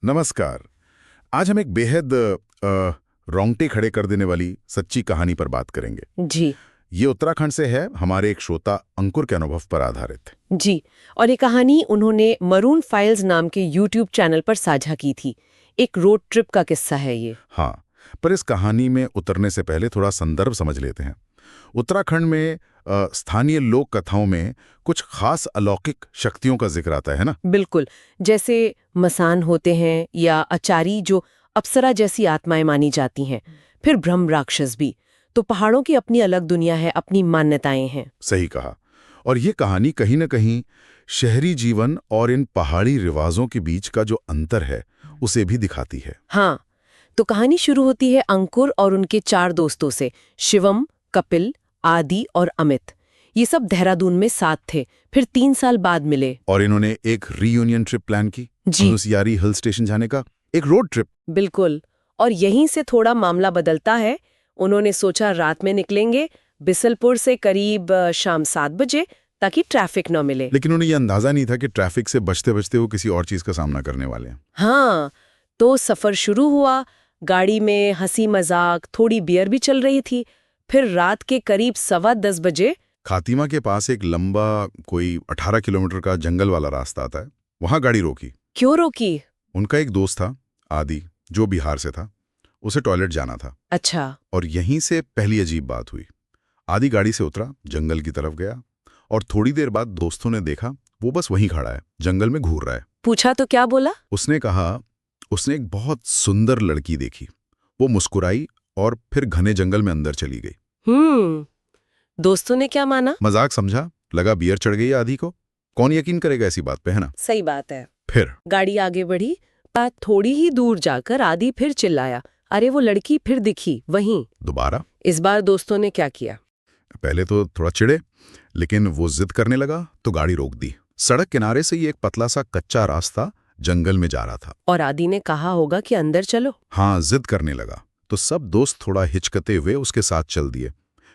नमस्कार। आज हम एक बेहद रोंगटे खड़े कर देने वाली सच्ची कहानी पर बात करेंगे। जी। ये उत्तराखंड से है, हमारे एक श्रोता अंकुर के अनुभव पर आधारित। जी। और ये कहानी उन्होंने मरून फाइल्स नाम के यूट्यूब चैनल पर साझा की थी। एक रोड ट्रिप का किस्सा है ये। हाँ, पर इस कहानी में उतरने से पहले थोड़ा संदर्भ समझ लेते हैं। उत्तराखंड में स्थानीय लोक कथाओं में कुछ खास अलौकिक शक्तियों का जिक्र आता है ना। बिल्कुल। जैसे मसान होते हैं या अचारी जो अप्सरा जैसी आत्माएं मानी जाती हैं। फिर ब्रह्म राक्षस भी। तो पहाड़ों की अपनी अलग दुनिया है, अपनी मान्यताएं हैं। सही कहा। और ये कहानी कहीं न कहीं शहरी जीवन और इन पहाड़ी रिवाजों के बीच का जो अंतर है उसे भी दिखाती है। हाँ, तो कहानी शुरू होती है अंकुर और उनके 4 दोस्तों से, शिवम, कपिल, आदि और अमित। ये सब देहरादून में साथ थे, फिर 3 साल बाद मिले। और इन्होंने एक रीयूनियन ट्रिप प्लान की, जी। अनुसियारी हिल स्टेशन जाने का, एक रोड ट्रिप। बिल्कुल। और यहीं से थोड़ा मामला बदलता है। उन्होंने सोचा रात में निकलेंगे बिसलपुर से करीब शाम 7 बजे, ताकि ट्रैफिक न मिले। लेकिन उन्हें ये अंदाजा नहीं था कि ट्रैफिक से बचते बचते वो किसी और चीज का सामना करने वाले हैं। हाँ, तो सफर शुरू हुआ। गाड़ी में हंसी मजाक, थोड़ी बियर भी चल रही थी। फिर रात के करीब 10:15 बजे खातिमा के पास एक लंबा कोई 18 किलोमीटर का जंगल वाला रास्ता आता है, वहां गाड़ी रोकी। क्यों रोकी? उनका एक दोस्त था, आदि, जो बिहार से था। उसे टॉयलेट जाना था। अच्छा। और यहीं से पहली अजीब बात हुई। आदि गाड़ी से उतरा, जंगल की तरफ गया, और थोड़ी देर बाद दोस्तों ने देखा वो बस वहीं खड़ा है, जंगल में घूर रहा है। पूछा तो क्या बोला? उसने कहा उसने एक बहुत सुंदर लड़की देखी। वो मुस्कुराई और फिर घने जंगल में अंदर चली गई। दोस्तों ने क्या माना? मजाक समझा, लगा बियर चढ़ गई आदि को। कौन यकीन करेगा ऐसी बात पे, है ना। सही बात है। फिर गाड़ी आगे बढ़ी। बात थोड़ी ही दूर जाकर आदि फिर चिल्लाया, अरे वो लड़की फिर दिखी वहीं। दोबारा। इस बार दोस्तों ने क्या किया? पहले तो थोड़ा चिढ़े, लेकिन वो जिद करने लगा तो गाड़ी रोक दी। सड़क किनारे से ही एक पतला सा कच्चा रास्ता जंगल में जा रहा था। और आदि ने कहा होगा कि अंदर चलो। हाँ, जिद करने लगा तो सब दोस्त थोड़ा हिचकते हुए उसके साथ चल दिए।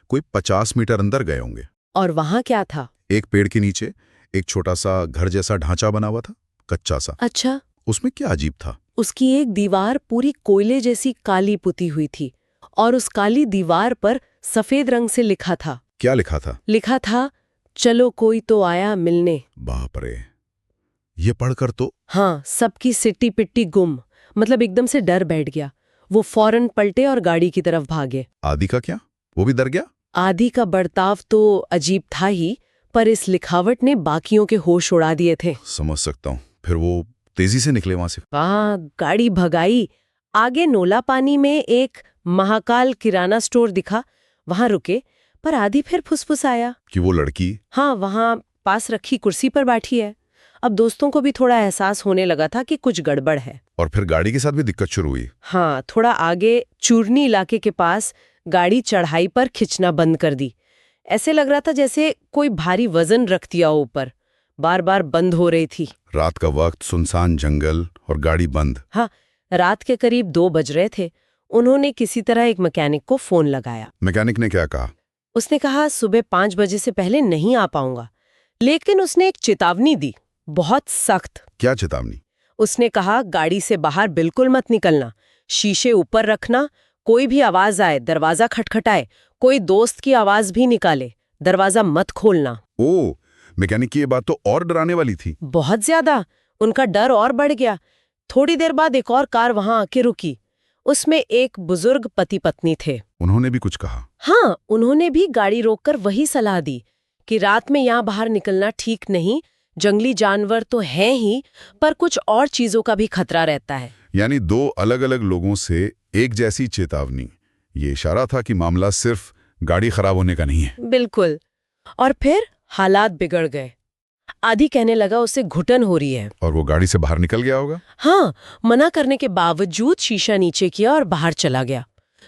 कोई 50 मीटर अंदर गए होंगे। और वहां क्या था? एक पेड़ के नीचे एक छोटा सा घर जैसा ढांचा बना हुआ था, कच्चा सा। अच्छा। उसमें क्या अजीब था? उसकी एक दीवार पूरी कोयले जैसी काली पुती हुई थी, और उस काली दीवार पर सफेद रंग से लिखा था। क्या लिखा था? लिखा था, चलो कोई तो आया मिलने। बाप रे, ये पढ़कर तो हाँ, सबकी सिट्टी पिट्टी गुम। मतलब एकदम से डर बैठ गया। वो फौरन पलटे और गाड़ी की तरफ भागे। आदि का क्या, वो भी डर गया? आदि का बर्ताव तो अजीब था ही, पर इस लिखावट ने बाकियों के होश उड़ा दिए थे। समझ सकता हूँ। फिर वो तेजी से निकले वहां से। हाँ, गाड़ी भगाई। आगे नोला पानी में एक महाकाल किराना स्टोर दिखा, वहां रुके। पर आदि फिर फुसफुसाया कि वो लड़की। हाँ, वहां पास रखी कुर्सी पर बैठी है। अब दोस्तों को भी थोड़ा एहसास होने लगा था कि कुछ गड़बड़ है। और फिर गाड़ी के साथ भी दिक्कत शुरू हुई। हाँ, थोड़ा आगे चूरनी इलाके के पास गाड़ी चढ़ाई पर खिंचना बंद कर दी। ऐसे लग रहा था जैसे कोई भारी वजन रख दिया ऊपर। बार बार बंद हो रही थी। रात का वक्त, सुनसान जंगल और गाड़ी बंद। हाँ, रात के करीब 2 बज रहे थे। उन्होंने किसी तरह एक मैकेनिक को फोन लगाया। मैकेनिक ने क्या कहा? उसने कहा सुबह 5 बजे से पहले नहीं आ पाऊंगा। लेकिन उसने एक चेतावनी दी, बहुत सख्त। क्या चेतावनी? उसने कहा गाड़ी से बाहर बिल्कुल मत निकलना, शीशे ऊपर रखना, कोई भी आवाज आए, दरवाजा खटखटाए, कोई दोस्त की आवाज भी निकाले, दरवाजा मत खोलना। ओ, मैकेनिक की ये बात तो और डराने वाली थी। बहुत ज्यादा। उनका डर और बढ़ गया। थोड़ी देर बाद एक और कार वहां आके रुकी। उसमें एक बुजुर्ग पति पत्नी थे। उन्होंने भी कुछ कहा? हाँ, उन्होंने भी गाड़ी रोककर वही सलाह दी कि रात में यहाँ बाहर निकलना ठीक नहीं। जंगली जानवर तो हैं ही, पर कुछ और चीजों का भी खतरा रहता है। यानी 2 अलग अलग लोगों से एक जैसी चेतावनी। ये इशारा था कि मामला सिर्फ गाड़ी खराब होने का नहीं है। बिल्कुल। और फिर हालात बिगड़ गए। आदि कहने लगा उसे घुटन हो रही है। और वो गाड़ी से बाहर निकल गया होगा? हाँ, मना करने के बावजूद शीशा नीचे किया और बाहर चला गया।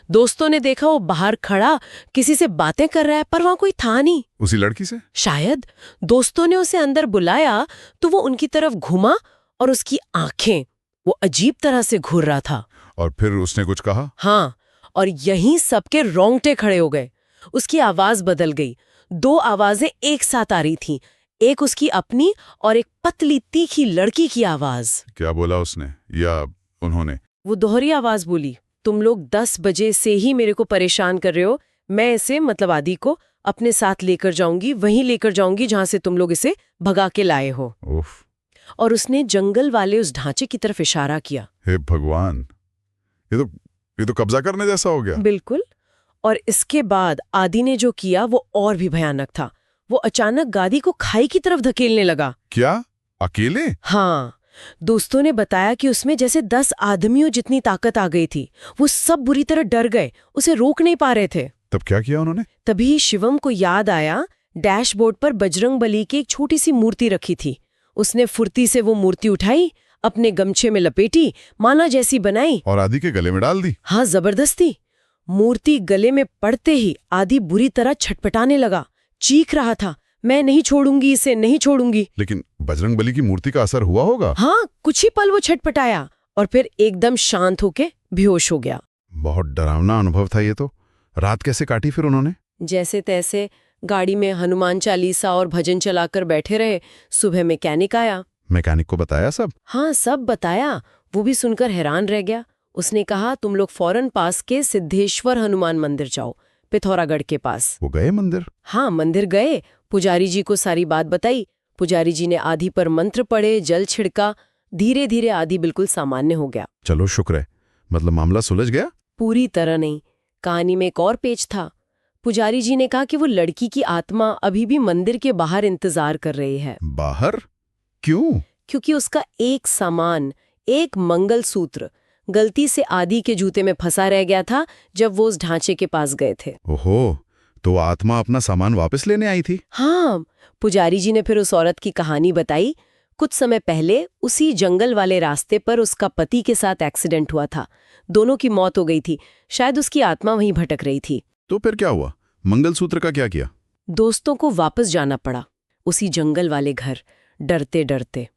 दोस्तों ने देखा वो बाहर खड़ा किसी से बातें कर रहा है, पर वहां कोई था नहीं। उसी लड़की से? शायद। दोस्तों ने उसे अंदर बुलाया तो वो उनकी तरफ घुमा, और उसकी आंखें, वो अजीब तरह से घूर रहा था। और फिर उसने कुछ कहा? हाँ, और यहीं सबके रोंगटे खड़े हो गए। उसकी आवाज बदल गई। 2 आवाजें एक साथ आ रही थीं, एक उसकी अपनी और एक पतली तीखी लड़की की आवाज। क्या बोला उसने या उन्होंने? वो दोहरी आवाज बोली, तुम लोग 10 बजे से ही मेरे को परेशान कर रहे हो, मैं इसे मतलब आदि को अपने साथ लेकर जाऊंगी, वहीं लेकर जाऊंगी जहां से तुम लोग इसे भगा के लाए हो। उफ। और उसने जंगल वाले उस ढांचे की तरफ इशारा किया। हे भगवान, ये तो कब्जा करने जैसा हो गया। बिल्कुल। और इसके बाद आदि ने जो किया वो और भी भयानक था। वो अचानक गादी को खाई की तरफ धकेलने लगा। क्या? अकेले? हाँ, दोस्तों ने बताया कि उसमें जैसे 10 आदमियों जितनी ताकत आ गई थी। वो सब बुरी तरह डर गए, उसे रोक नहीं पा रहे थे। तब क्या किया उन्होंने? तभी शिवम को याद आया, डैशबोर्ड पर बजरंग बली की एक छोटी सी मूर्ति रखी थी। उसने फुर्ती से वो मूर्ति उठाई, अपने गमछे में लपेटी, माला जैसी बनाई और आदि के गले में डाल दी। हाँ, जबरदस्ती। मूर्ति गले में पड़ते ही आदि बुरी तरह छटपटाने लगा, चीख रहा था, मैं नहीं छोड़ूंगी इसे, नहीं छोड़ूंगी। लेकिन बजरंग बली की मूर्ति का असर हुआ होगा। हाँ, कुछ ही पल वो छटपटाया और फिर एकदम शांत होके बेहोश हो गया। बहुत डरावना अनुभव था ये तो। रात कैसे काटी फिर उन्होंने? जैसे तैसे गाड़ी में हनुमान चालीसा और भजन चलाकर बैठे रहे। सुबह मैकेनिक आया। मैकेनिक को बताया सब? हाँ, सब बताया। वो भी सुनकर हैरान रह गया। उसने कहा, तुम लोग फौरन पास के सिद्धेश्वर हनुमान मंदिर जाओ, पिथौरागढ़ के पास। वो गए मंदिर? हाँ, मंदिर गए, पुजारी जी को सारी बात बताई। पुजारी जी ने आदि पर मंत्र पढ़े, जल छिड़का। धीरे धीरे आदि बिल्कुल सामान्य हो गया। चलो शुक्र है, मतलब मामला सुलझ गया। पूरी तरह नहीं, कहानी में एक और पेच था। पुजारी जी ने कहा कि वो लड़की की आत्मा अभी भी मंदिर के बाहर इंतजार कर रही है। बाहर? क्यों? क्योंकि उसका एक सामान, एक मंगलसूत्र गलती से आदि के जूते में फंसा रह गया था जब वो उस ढांचे के पास गए थे। ओहो, तो आत्मा अपना सामान वापस लेने आई थी? हाँ, पुजारी जी ने फिर उस औरत की कहानी बताई। कुछ समय पहले उसी जंगल वाले रास्ते पर उसका पति के साथ एक्सीडेंट हुआ था। दोनों की मौत हो गई थी। शायद उसकी आत्मा वहीं भटक रही थी। तो फिर क्या हुआ? मंगलसूत्र का क्या किया? दोस्तों को वापस जाना पड़ा, उसी जंगल वाले घर, डरते डरते।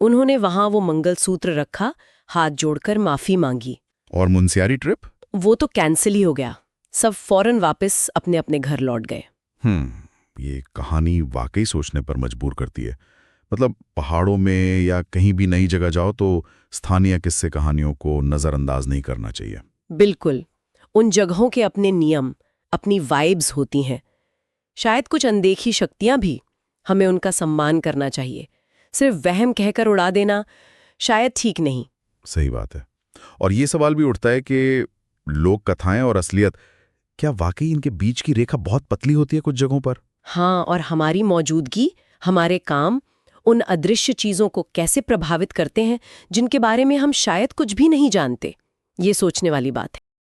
उन्होंने वहां वो मंगलसूत्र रखा, हाथ जोड़कर माफी मांगी। और मुनस्यारी ट्रिप? वो तो कैंसिल ही हो गया। सब फौरन वापस अपने अपने घर लौट गए। ये कहानी वाकई सोचने पर मजबूर करती है। मतलब पहाड़ों में या कहीं भी नई जगह जाओ तो स्थानीय किस्से कहानियों को नजरअंदाज नहीं करना चाहिए। बिल्कुल, उन जगहों के अपने नियम, अपनी वाइब्स होती हैं। शायद कुछ अनदेखी शक्तियां भी, हमें उनका सम्मान करना चाहिए। सिर्फ वहम कहकर उड़ा देना शायद ठीक नहीं। सही बात है। और ये सवाल भी उठता है कि लोक कथाएं और असलियत, क्या वाकई इनके बीच की रेखा बहुत पतली होती है कुछ जगहों पर? हाँ, और हमारी मौजूदगी, हमारे काम उन अदृश्य चीजों को कैसे प्रभावित करते हैं जिनके बारे में हम शायद कुछ भी नहीं जानते। ये सोचने वाली बात है।